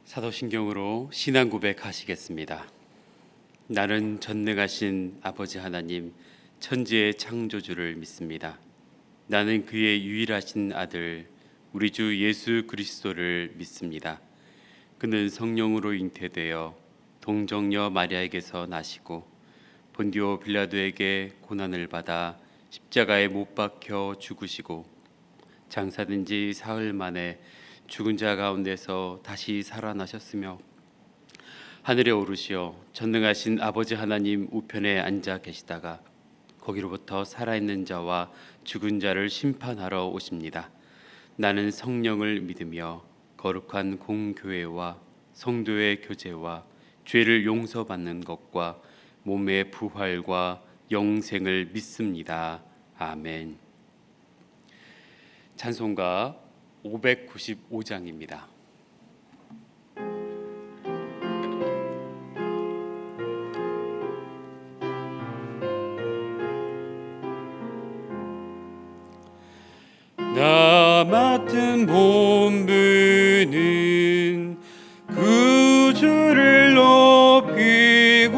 사도신경으로 신앙 고백하시겠습니다. 나는 전능하신 아버지 하나님 천지의 창조주를 믿습니다. 나는 그의 유일하신 아들 우리 주 예수 그리스도를 믿습니다. 그는 성령으로 잉태되어 동정녀 마리아에게서 나시고 본디오 빌라도에게 고난을 받아 십자가에 못 박혀 죽으시고 장사된 지 사흘 만에 죽은 자 가운데서 다시 살아나셨으며 하늘에 오르시어 전능하신 아버지 하나님 우편에 앉아 계시다가 거기로부터 살아있는 자와 죽은 자를 심판하러 오십니다. 나는 성령을 믿으며 거룩한 공교회와 성도의 교제와 죄를 용서받는 것과 몸의 부활과 영생을 믿습니다. 아멘. 찬송가 595장입니다. 나 맡은 본분은 구주를 높이고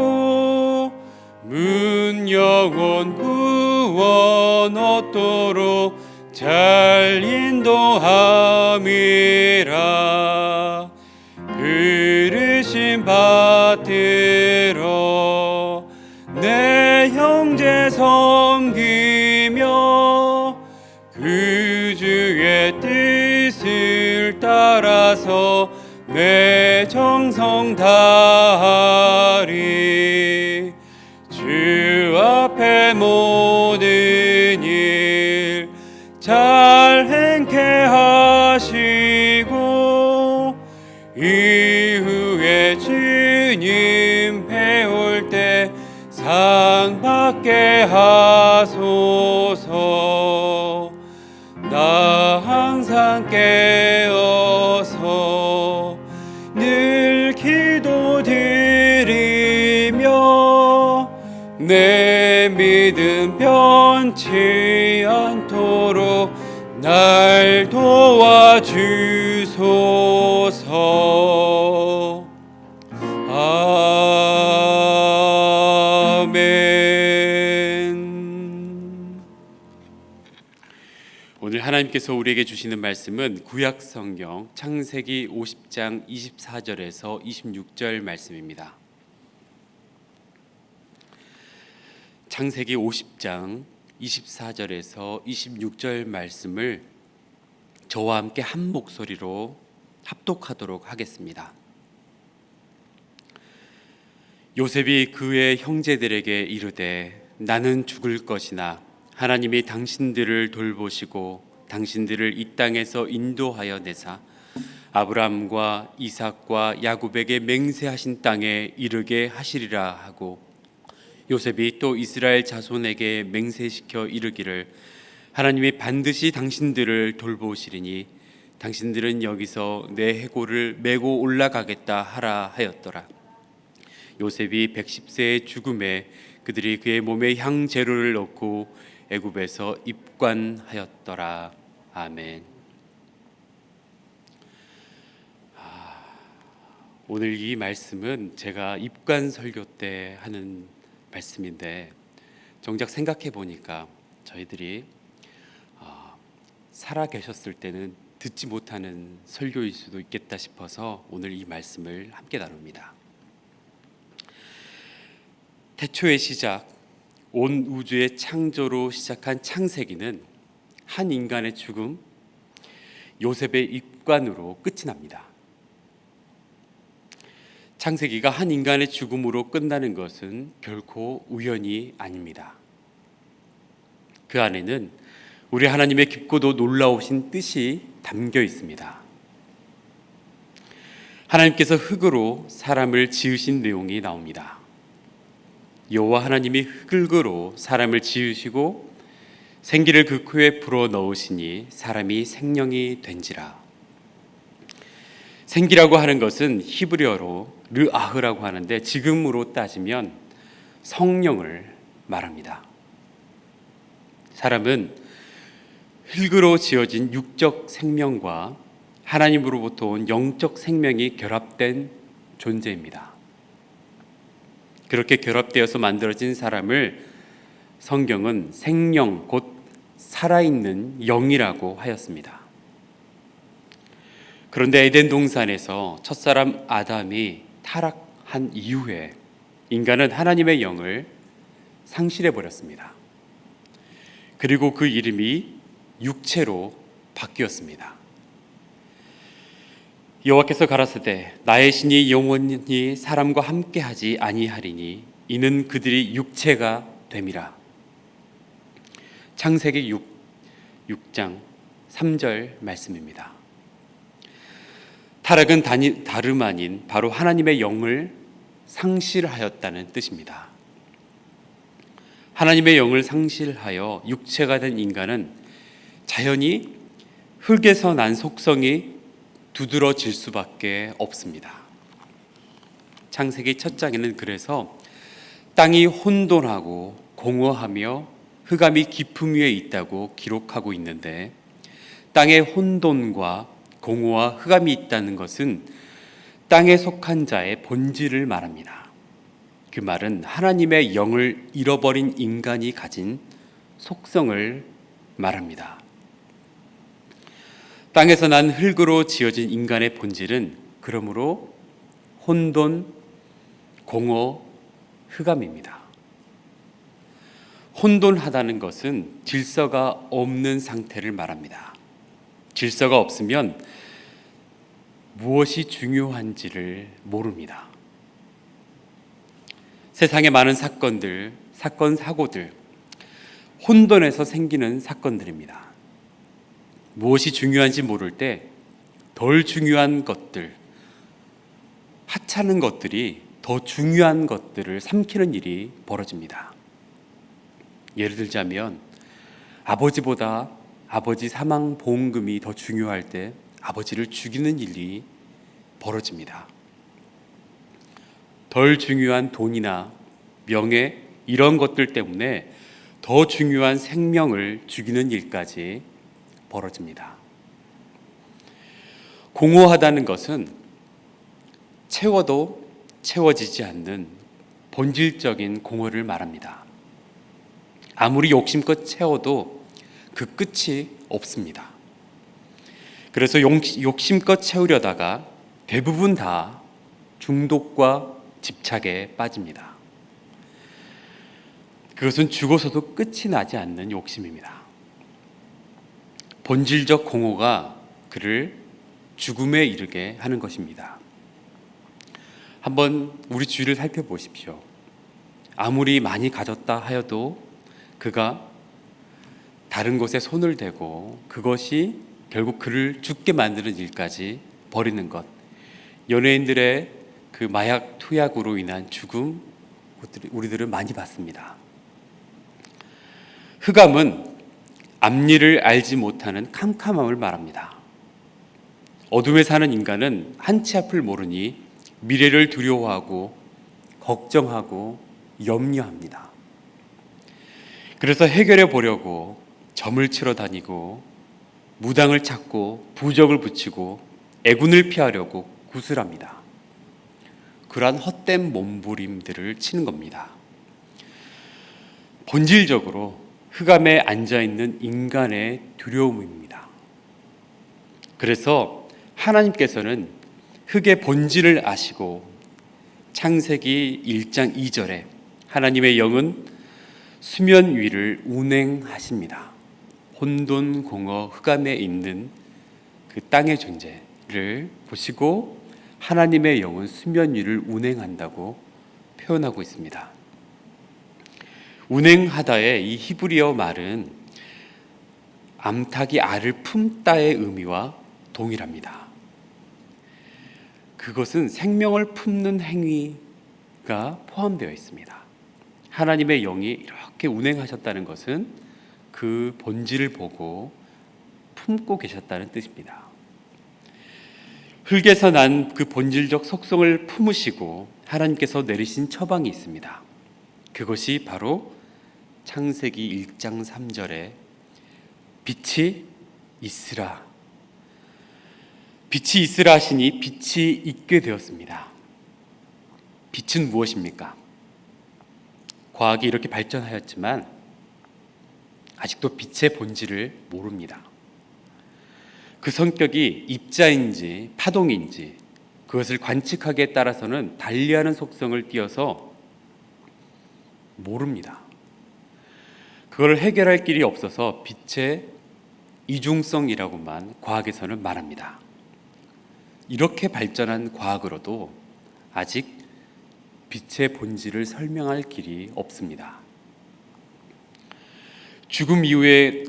문 영원 구원 얻도록 잘 인도함이라. 부르심 받들어 내 형제 섬기며 그 주의 뜻을 따라서 내 정성 다하리. 주 앞에 모든 일 잘 행케 하시고 이후에 주님 배울 때 상 받게 하소서. 나 항상 깨어서 늘 기도드리며 내 믿음 변치 않도록 날 도와주소서. 아멘. 오늘 하나님께서 우리에게 주시는 말씀은 구약 성경 창세기 50장 24절에서 26절 말씀입니다. 창세기 50장 24절에서 26절 말씀을 저와 함께 한 목소리로 합독하도록 하겠습니다. 요셉이 그의 형제들에게 이르되 나는 죽을 것이나 하나님이 당신들을 돌보시고 당신들을 이 땅에서 인도하여 내사 아브라함과 이삭과 야곱에게 맹세하신 땅에 이르게 하시리라 하고, 요셉이 또 이스라엘 자손에게 맹세시켜 이르기를 하나님이 반드시 당신들을 돌보시리니 당신들은 여기서 내 해골을 메고 올라가겠다 하라 하였더라. 요셉이 110세의 죽음에 그들이 그의 몸에 향재료를 넣고 애굽에서 입관하였더라. 아멘. 오늘 이 말씀은 제가 입관 설교 때 하는 말씀인데 정작 생각해 보니까 저희들이 살아 계셨을 때는 듣지 못하는 설교일 수도 있겠다 싶어서 오늘 이 말씀을 함께 나눕니다. 태초의 시작, 온 우주의 창조로 시작한 창세기는 한 인간의 죽음, 요셉의 입관으로 끝이 납니다. 창세기가 한 인간의 죽음으로 끝나는 것은 결코 우연이 아닙니다. 그 안에는 우리 하나님의 깊고도 놀라우신 뜻이 담겨 있습니다. 하나님께서 흙으로 사람을 지으신 내용이 나옵니다. 여호와 하나님이 흙으로 사람을 지으시고 생기를 그 코에 불어 넣으시니 사람이 생명이 된지라. 생기라고 하는 것은 히브리어로 르아흐라고 하는데 지금으로 따지면 성령을 말합니다. 사람은 흙으로 지어진 육적 생명과 하나님으로부터 온 영적 생명이 결합된 존재입니다. 그렇게 결합되어서 만들어진 사람을 성경은 생령, 곧 살아있는 영이라고 하였습니다. 그런데 에덴 동산에서 첫사람 아담이 타락한 이후에 인간은 하나님의 영을 상실해 버렸습니다. 그리고 그 이름이 육체로 바뀌었습니다. 여호와께서 가라사대 나의 신이 영원히 사람과 함께하지 아니하리니 이는 그들이 육체가 됨이라. 창세기 6장 3절 말씀입니다. 타락은 다름 아닌 바로 하나님의 영을 상실하였다는 뜻입니다. 하나님의 영을 상실하여 육체가 된 인간은 자연히 흙에서 난 속성이 두드러질 수밖에 없습니다. 창세기 첫 장에는 그래서 땅이 혼돈하고 공허하며 흑암이 깊음 위에 있다고 기록하고 있는데, 땅에 혼돈과 공허와 흑암이 있다는 것은 땅에 속한 자의 본질을 말합니다. 그 말은 하나님의 영을 잃어버린 인간이 가진 속성을 말합니다. 땅에서 난 흙으로 지어진 인간의 본질은 그러므로 혼돈, 공허, 흑암입니다. 혼돈하다는 것은 질서가 없는 상태를 말합니다. 질서가 없으면 무엇이 중요한지를 모릅니다. 세상의 많은 사건들, 사고들, 혼돈에서 생기는 사건들입니다. 무엇이 중요한지 모를 때 덜 중요한 것들, 하찮은 것들이 더 중요한 것들을 삼키는 일이 벌어집니다. 예를 들자면 아버지보다 아버지 사망 보험금이 더 중요할 때 아버지를 죽이는 일이 벌어집니다. 덜 중요한 돈이나 명예 이런 것들 때문에 더 중요한 생명을 죽이는 일까지 벌어집니다. 공허하다는 것은 채워도 채워지지 않는 본질적인 공허를 말합니다. 아무리 욕심껏 채워도 그 끝이 없습니다. 그래서 욕심껏 채우려다가 대부분 다 중독과 집착에 빠집니다. 그것은 죽어서도 끝이 나지 않는 욕심입니다. 본질적 공허가 그를 죽음에 이르게 하는 것입니다. 한번 우리 주위를 살펴보십시오. 아무리 많이 가졌다 하여도 그가 다른 것에 손을 대고 그것이 결국 그를 죽게 만드는 일까지 벌이는 것, 연예인들의 그 마약 투약으로 인한 죽음, 우리들은 많이 봤습니다. 흑암은 앞일을 알지 못하는 캄캄함을 말합니다. 어둠에 사는 인간은 한치 앞을 모르니 미래를 두려워하고 걱정하고 염려합니다. 그래서 해결해 보려고 점을 치러 다니고 무당을 찾고 부적을 붙이고 애군을 피하려고 구슬합니다. 그러한 헛된 몸부림들을 치는 겁니다. 본질적으로 흑암에 앉아있는 인간의 두려움입니다. 그래서 하나님께서는 흑의 본질을 아시고 창세기 1장 2절에 하나님의 영은 수면 위를 운행하십니다. 혼돈, 공허, 흑암에 있는 그 땅의 존재를 보시고 하나님의 영은 수면 위를 운행한다고 표현하고 있습니다. 운행하다의 이 히브리어 말은 암탉이 알을 품다의 의미와 동일합니다. 그것은 생명을 품는 행위가 포함되어 있습니다. 하나님의 영이 이렇게 운행하셨다는 것은 그 본질을 보고 품고 계셨다는 뜻입니다. 흙에서 난 그 본질적 속성을 품으시고 하나님께서 내리신 처방이 있습니다. 그것이 바로 창세기 1장 3절에 빛이 있으라. 빛이 있으라 하시니 빛이 있게 되었습니다. 빛은 무엇입니까? 과학이 이렇게 발전하였지만 아직도 빛의 본질을 모릅니다. 그 성격이 입자인지 파동인지 그것을 관측하기에 따라서는 달리하는 속성을 띄어서 모릅니다. 그걸 해결할 길이 없어서 빛의 이중성이라고만 과학에서는 말합니다. 이렇게 발전한 과학으로도 아직 빛의 본질을 설명할 길이 없습니다. 죽음 이후의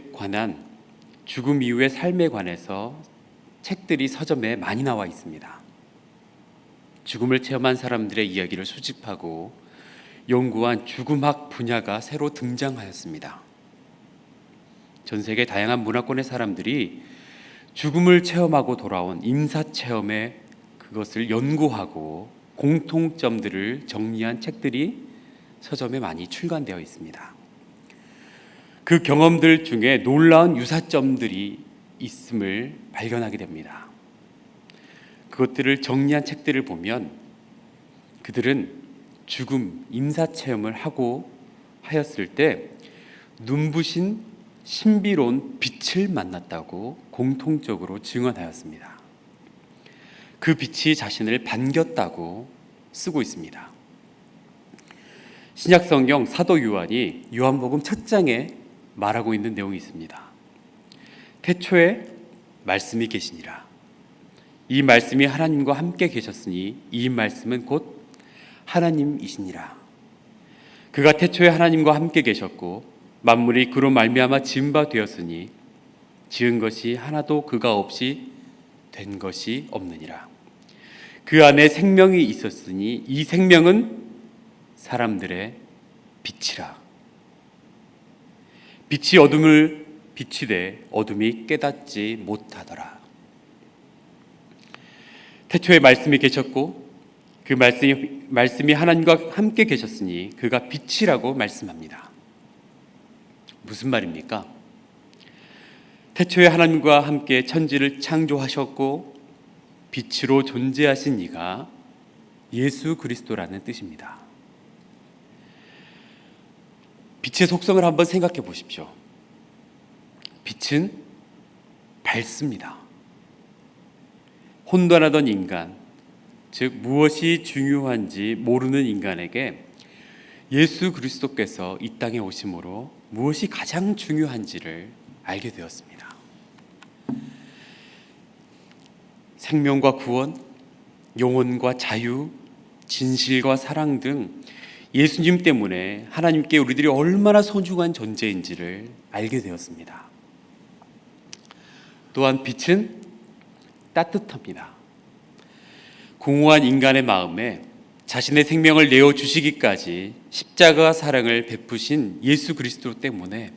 삶에 관해서 책들이 서점에 많이 나와 있습니다. 죽음을 체험한 사람들의 이야기를 수집하고 연구한 죽음학 분야가 새로 등장하였습니다. 전 세계 다양한 문화권의 사람들이 죽음을 체험하고 돌아온 임사체험에 그것을 연구하고 공통점들을 정리한 책들이 서점에 많이 출간되어 있습니다. 그 경험들 중에 놀라운 유사점들이 있음을 발견하게 됩니다. 그것들을 정리한 책들을 보면 그들은 죽음, 임사체험을 하고 하였을 때 눈부신 신비로운 빛을 만났다고 공통적으로 증언하였습니다. 그 빛이 자신을 반겼다고 쓰고 있습니다. 신약성경 사도 요한이 요한복음 첫 장에 말하고 있는 내용이 있습니다. 태초에 말씀이 계시니라. 이 말씀이 하나님과 함께 계셨으니 이 말씀은 곧 하나님이시니라. 그가 태초에 하나님과 함께 계셨고 만물이 그로 말미암아 지은 바 되었으니 지은 것이 하나도 그가 없이 된 것이 없느니라. 그 안에 생명이 있었으니 이 생명은 사람들의 빛이라. 빛이 어둠을 비추되 어둠이 깨닫지 못하더라. 태초에 말씀이 계셨고 그 말씀이 하나님과 함께 계셨으니 그가 빛이라고 말씀합니다. 무슨 말입니까? 태초에 하나님과 함께 천지를 창조하셨고 빛으로 존재하신 이가 예수 그리스도라는 뜻입니다. 빛의 속성을 한번 생각해 보십시오. 빛은 밝습니다. 혼돈하던 인간, 즉 무엇이 중요한지 모르는 인간에게 예수 그리스도께서 이 땅에 오심으로 무엇이 가장 중요한지를 알게 되었습니다. 생명과 구원, 영혼과 자유, 진실과 사랑 등 예수님 때문에 하나님께 우리들이 얼마나 소중한 존재인지를 알게 되었습니다. 또한 빛은 따뜻합니다. 공허한 인간의 마음에 자신의 생명을 내어주시기까지 십자가 사랑을 베푸신 예수 그리스도 때문에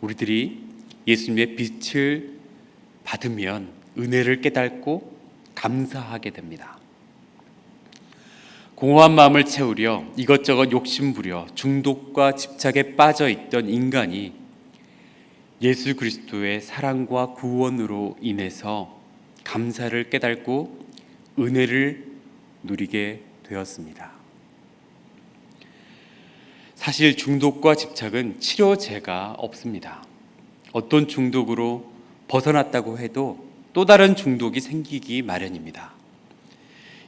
우리들이 예수님의 빛을 받으면 은혜를 깨닫고 감사하게 됩니다. 공허한 마음을 채우려 이것저것 욕심부려 중독과 집착에 빠져 있던 인간이 예수 그리스도의 사랑과 구원으로 인해서 감사를 깨닫고 은혜를 누리게 되었습니다. 사실 중독과 집착은 치료제가 없습니다. 어떤 중독으로 벗어났다고 해도 또 다른 중독이 생기기 마련입니다.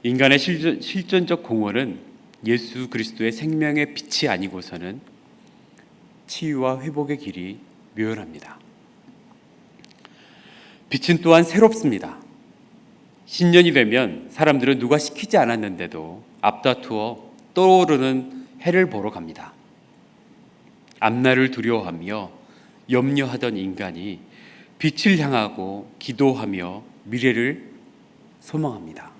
인간의 실존적 공허는 예수 그리스도의 생명의 빛이 아니고서는 치유와 회복의 길이 묘연합니다. 빛은 또한 새롭습니다. 신년이 되면 사람들은 누가 시키지 않았는데도 앞다투어 떠오르는 해를 보러 갑니다. 앞날을 두려워하며 염려하던 인간이 빛을 향하고 기도하며 미래를 소망합니다.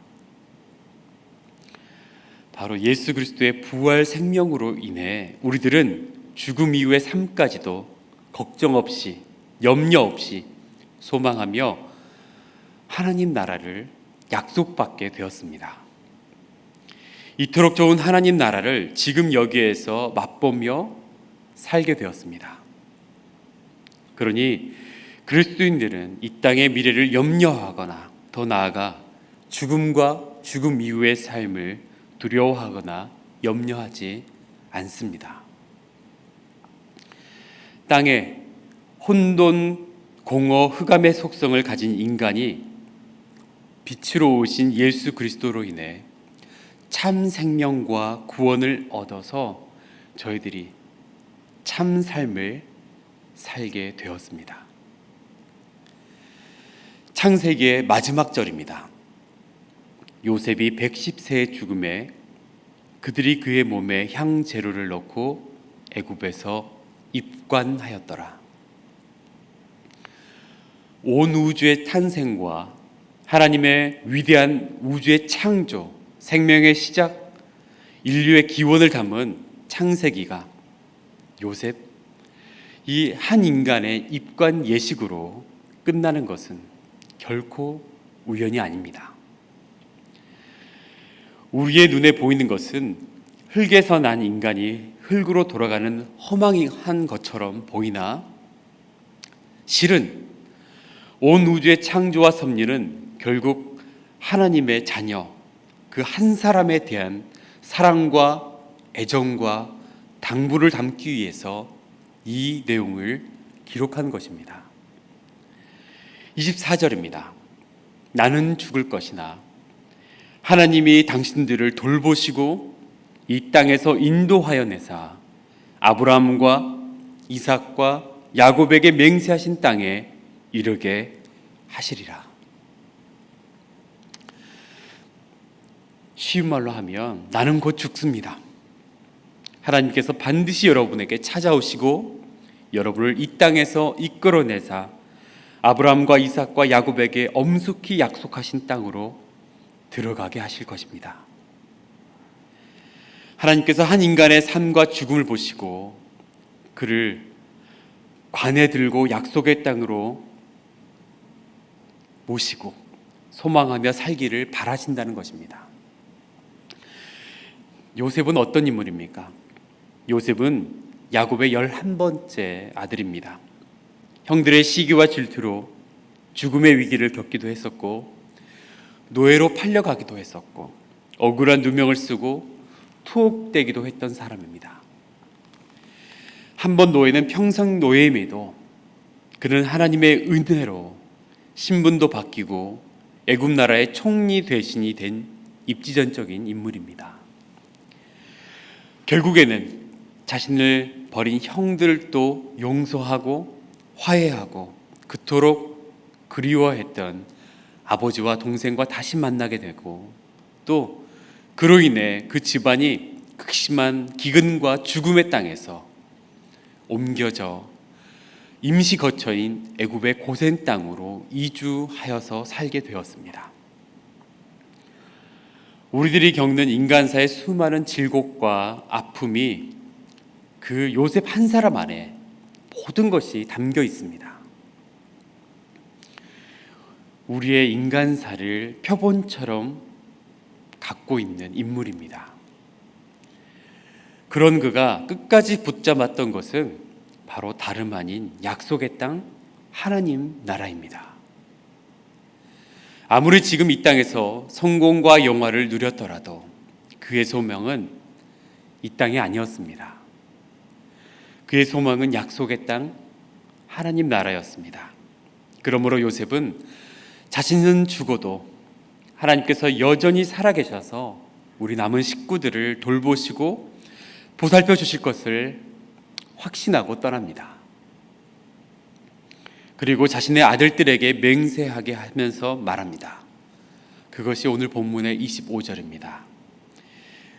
바로 예수 그리스도의 부활 생명으로 인해 우리들은 죽음 이후의 삶까지도 걱정 없이 염려 없이 소망하며 하나님 나라를 약속받게 되었습니다. 이토록 좋은 하나님 나라를 지금 여기에서 맛보며 살게 되었습니다. 그러니 그리스도인들은 이 땅의 미래를 염려하거나 더 나아가 죽음과 죽음 이후의 삶을 두려워하거나 염려하지 않습니다. 땅에 혼돈, 공허, 흑암의 속성을 가진 인간이 빛으로 오신 예수 그리스도로 인해 참 생명과 구원을 얻어서 저희들이 참 삶을 살게 되었습니다. 창세기의 마지막 절입니다. 요셉이 110세의 죽음에 그들이 그의 몸에 향재료를 넣고 애굽에서 입관하였더라. 온 우주의 탄생과 하나님의 위대한 우주의 창조, 생명의 시작, 인류의 기원을 담은 창세기가 요셉, 이 한 인간의 입관 예식으로 끝나는 것은 결코 우연이 아닙니다. 우리의 눈에 보이는 것은 흙에서 난 인간이 흙으로 돌아가는 허망한 것처럼 보이나 실은 온 우주의 창조와 섭리는 결국 하나님의 자녀, 그 한 사람에 대한 사랑과 애정과 당부를 담기 위해서 이 내용을 기록한 것입니다. 24절입니다. 나는 죽을 것이나 하나님이 당신들을 돌보시고 이 땅에서 인도하여 내사 아브라함과 이삭과 야곱에게 맹세하신 땅에 이르게 하시리라. 쉬운 말로 하면 나는 곧 죽습니다. 하나님께서 반드시 여러분에게 찾아오시고 여러분을 이 땅에서 이끌어내사 아브라함과 이삭과 야곱에게 엄숙히 약속하신 땅으로 들어가게 하실 것입니다. 하나님께서 한 인간의 삶과 죽음을 보시고 그를 관에 들고 약속의 땅으로 모시고 소망하며 살기를 바라신다는 것입니다. 요셉은 어떤 인물입니까? 요셉은 야곱의 11번째 아들입니다. 형들의 시기와 질투로 죽음의 위기를 겪기도 했었고 노예로 팔려가기도 했었고 억울한 누명을 쓰고 투옥되기도 했던 사람입니다. 한 번 노예는 평생 노예임에도 그는 하나님의 은혜로 신분도 바뀌고 애굽 나라의 총리 대신이 된 입지전적인 인물입니다. 결국에는 자신을 버린 형들도 용서하고 화해하고 그토록 그리워했던 아버지와 동생과 다시 만나게 되고 또 그로 인해 그 집안이 극심한 기근과 죽음의 땅에서 옮겨져 임시 거처인 애굽의 고센 땅으로 이주하여서 살게 되었습니다. 우리들이 겪는 인간사의 수많은 질곡과 아픔이 그 요셉 한 사람 안에 모든 것이 담겨 있습니다. 우리의 인간사를 표본처럼 갖고 있는 인물입니다. 그런 그가 끝까지 붙잡았던 것은 바로 다름 아닌 약속의 땅 하나님 나라입니다. 아무리 지금 이 땅에서 성공과 영화를 누렸더라도 그의 소명은 이 땅이 아니었습니다. 그의 소망은 약속의 땅 하나님 나라였습니다. 그러므로 요셉은 자신은 죽어도 하나님께서 여전히 살아계셔서 우리 남은 식구들을 돌보시고 보살펴 주실 것을 확신하고 떠납니다. 그리고 자신의 아들들에게 맹세하게 하면서 말합니다. 그것이 오늘 본문의 25절입니다.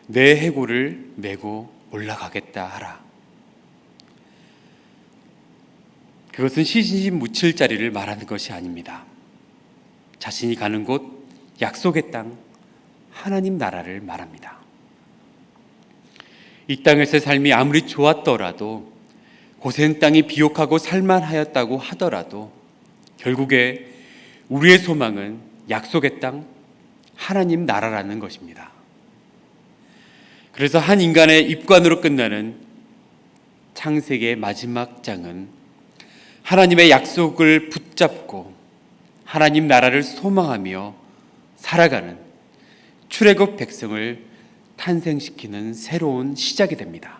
내 해골을 메고 올라가겠다 하라. 그것은 시신이 묻힐 자리를 말하는 것이 아닙니다. 자신이 가는 곳 약속의 땅 하나님 나라를 말합니다. 이 땅에서의 삶이 아무리 좋았더라도 고센 땅이 비옥하고 살만하였다고 하더라도 결국에 우리의 소망은 약속의 땅 하나님 나라라는 것입니다. 그래서 한 인간의 입관으로 끝나는 창세기의 마지막 장은 하나님의 약속을 붙잡고 하나님 나라를 소망하며 살아가는 출애굽 백성을 탄생시키는 새로운 시작이 됩니다.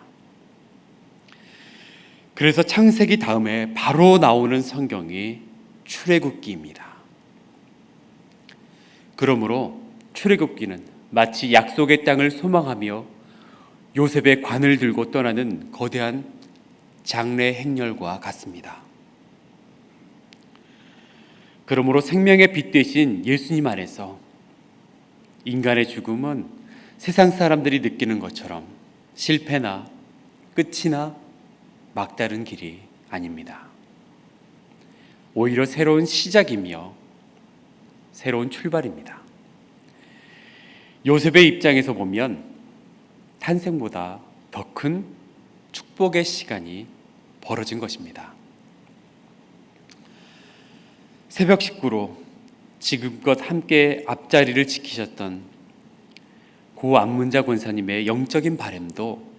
그래서 창세기 다음에 바로 나오는 성경이 출애굽기입니다. 그러므로 출애굽기는 마치 약속의 땅을 소망하며 요셉의 관을 들고 떠나는 거대한 장래 행렬과 같습니다. 그러므로 생명의 빛 대신 예수님 안에서 인간의 죽음은 세상 사람들이 느끼는 것처럼 실패나 끝이나 막다른 길이 아닙니다. 오히려 새로운 시작이며 새로운 출발입니다. 요셉의 입장에서 보면 탄생보다 더 큰 축복의 시간이 벌어진 것입니다. 새벽 식구로 지금껏 함께 앞자리를 지키셨던 고 안문자 권사님의 영적인 바램도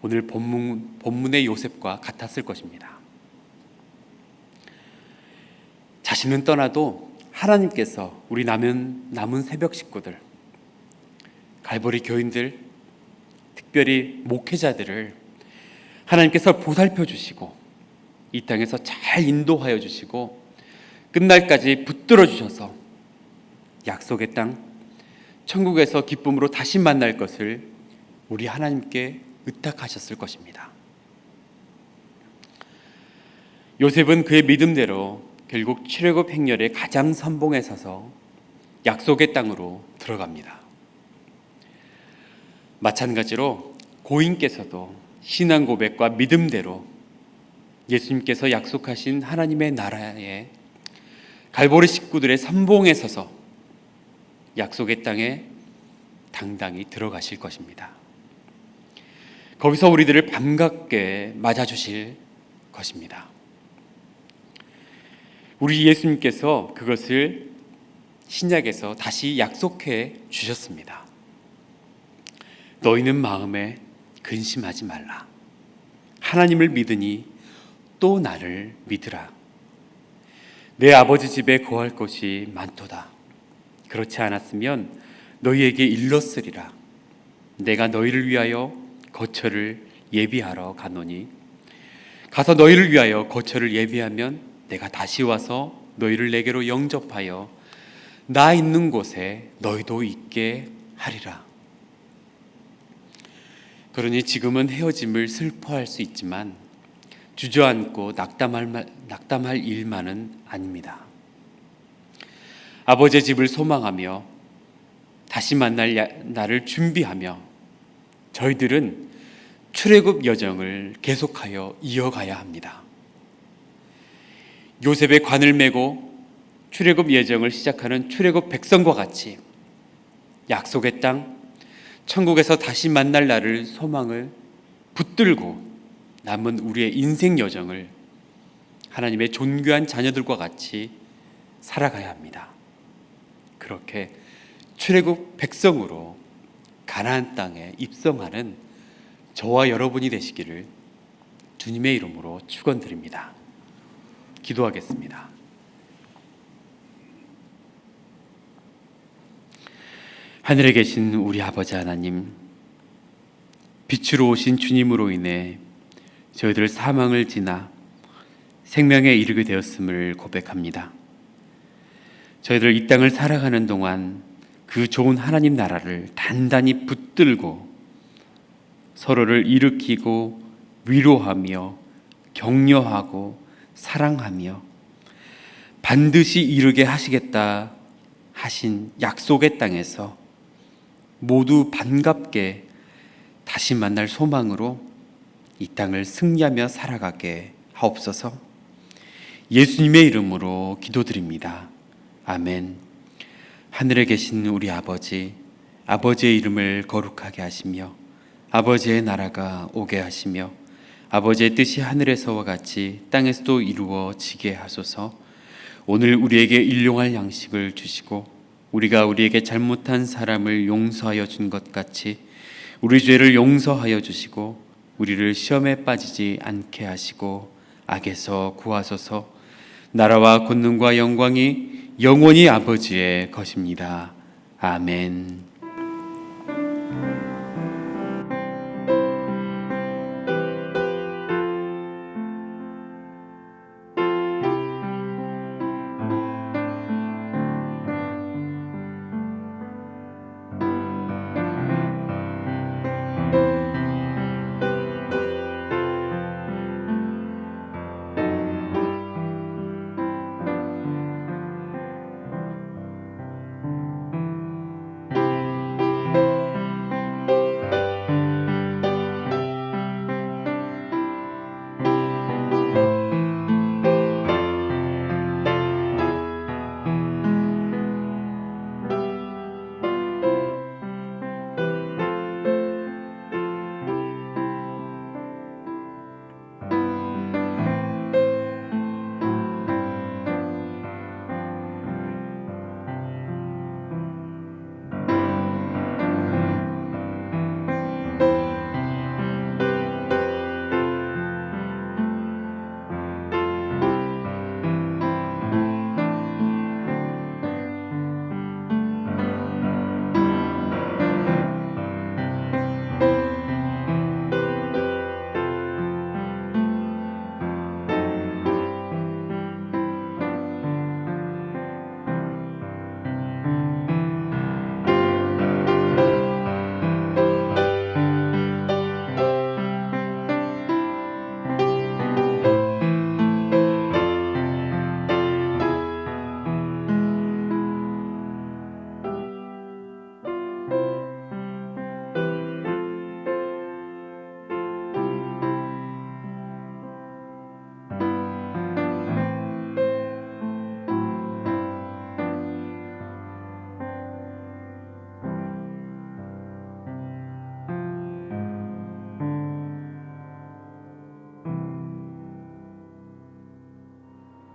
오늘 본문의 요셉과 같았을 것입니다. 자신은 떠나도 하나님께서 우리 남은 새벽 식구들, 갈보리 교인들, 특별히 목회자들을 하나님께서 보살펴 주시고 이 땅에서 잘 인도하여 주시고 끝날까지 붙들어 주셔서 약속의 땅 천국에서 기쁨으로 다시 만날 것을 우리 하나님께 의탁하셨을 것입니다. 요셉은 그의 믿음대로 결국 출애굽 행렬의 가장 선봉에 서서 약속의 땅으로 들어갑니다. 마찬가지로 고인께서도 신앙 고백과 믿음대로 예수님께서 약속하신 하나님의 나라에 갈보리 식구들의 선봉에 서서 약속의 땅에 당당히 들어가실 것입니다. 거기서 우리들을 반갑게 맞아주실 것입니다. 우리 예수님께서 그것을 신약에서 다시 약속해 주셨습니다. 너희는 마음에 근심하지 말라. 하나님을 믿으니 또 나를 믿으라. 내 아버지 집에 거할 곳이 많도다. 그렇지 않았으면 너희에게 일렀으리라. 내가 너희를 위하여 거처를 예비하러 가노니 가서 너희를 위하여 거처를 예비하면 내가 다시 와서 너희를 내게로 영접하여 나 있는 곳에 너희도 있게 하리라. 그러니 지금은 헤어짐을 슬퍼할 수 있지만 주저앉고 낙담할 일만은 아닙니다. 아버지의 집을 소망하며 다시 만날 날을 준비하며 저희들은 출애굽 여정을 계속하여 이어가야 합니다. 요셉의 관을 메고 출애굽 여정을 시작하는 출애굽 백성과 같이 약속의 땅 천국에서 다시 만날 날을 소망을 붙들고 남은 우리의 인생 여정을 하나님의 존귀한 자녀들과 같이 살아가야 합니다. 그렇게 출애굽 백성으로 가나안 땅에 입성하는 저와 여러분이 되시기를 주님의 이름으로 축원드립니다. 기도하겠습니다. 하늘에 계신 우리 아버지 하나님, 빛으로 오신 주님으로 인해 저희들 사망을 지나 생명에 이르게 되었음을 고백합니다. 저희들 이 땅을 살아가는 동안 그 좋은 하나님 나라를 단단히 붙들고 서로를 일으키고 위로하며 격려하고 사랑하며 반드시 이루게 하시겠다 하신 약속의 땅에서 모두 반갑게 다시 만날 소망으로 이 땅을 승리하며 살아가게 하옵소서. 예수님의 이름으로 기도드립니다. 아멘. 하늘에 계신 우리 아버지, 아버지의 이름을 거룩하게 하시며 아버지의 나라가 오게 하시며 아버지의 뜻이 하늘에서와 같이 땅에서도 이루어지게 하소서. 오늘 우리에게 일용할 양식을 주시고 우리가 우리에게 잘못한 사람을 용서하여 준 것 같이 우리 죄를 용서하여 주시고 우리를 시험에 빠지지 않게 하시고 악에서 구하소서. 나라와 권능과 영광이 영원히 아버지의 것입니다. 아멘.